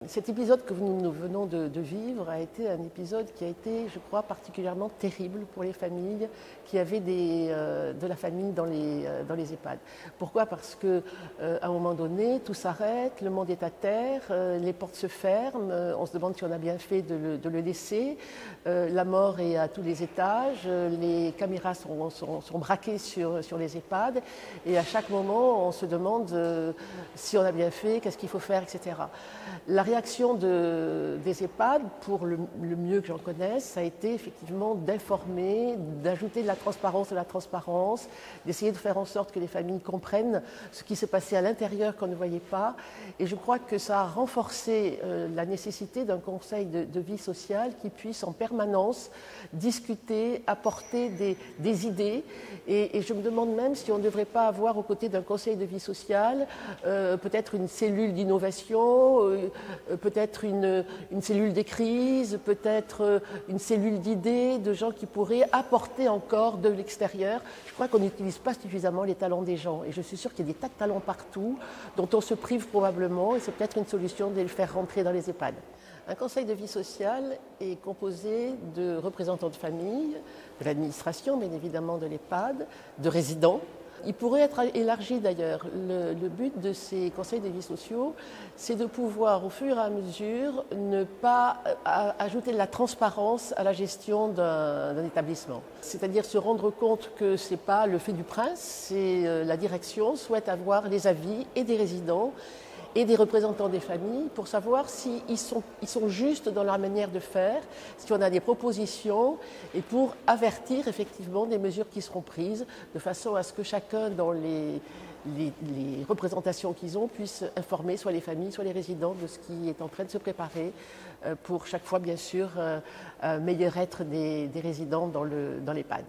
Cet épisode que nous venons de vivre a été un épisode qui a été, je crois, particulièrement terrible pour les familles qui avaient de la famille dans les EHPAD. Pourquoi? Parce qu'à un moment donné, tout s'arrête, le monde est à terre, les portes se ferment, on se demande si on a bien fait de le laisser, la mort est à tous les étages, les caméras sont braquées sur les EHPAD et à chaque moment, on se demande si on a bien fait, qu'est-ce qu'il faut faire, etc. La réaction des EHPAD, pour le mieux que j'en connaisse, ça a été effectivement d'informer, d'ajouter de la transparence, d'essayer de faire en sorte que les familles comprennent ce qui s'est passé à l'intérieur qu'on ne voyait pas. Et je crois que ça a renforcé la nécessité d'un conseil de vie sociale qui puisse en permanence discuter, apporter des idées. Et je me demande même si on ne devrait pas avoir aux côtés d'un conseil de vie sociale peut-être une cellule d'innovation, peut-être une cellule des crises, peut-être une cellule d'idées, de gens qui pourraient apporter encore de l'extérieur. Je crois qu'on n'utilise pas suffisamment les talents des gens. Et je suis sûre qu'il y a des tas de talents partout dont on se prive probablement. Et c'est peut-être une solution de les faire rentrer dans les EHPAD. Un conseil de vie sociale est composé de représentants de famille, de l'administration, bien évidemment de l'EHPAD, de résidents. Il pourrait être élargi d'ailleurs. Le but de ces conseils de vie sociaux, c'est de pouvoir, au fur et à mesure, ne pas ajouter de la transparence à la gestion d'un établissement. C'est-à-dire se rendre compte que ce n'est pas le fait du prince, c'est la direction souhaite avoir les avis et des résidents et des représentants des familles pour savoir s'ils sont justes dans leur manière de faire, si on a des propositions et pour avertir effectivement des mesures qui seront prises de façon à ce que chacun dans les représentations qu'ils ont puisse informer soit les familles, soit les résidents de ce qui est en train de se préparer pour chaque fois bien sûr meilleur être des résidents dans l'EHPAD.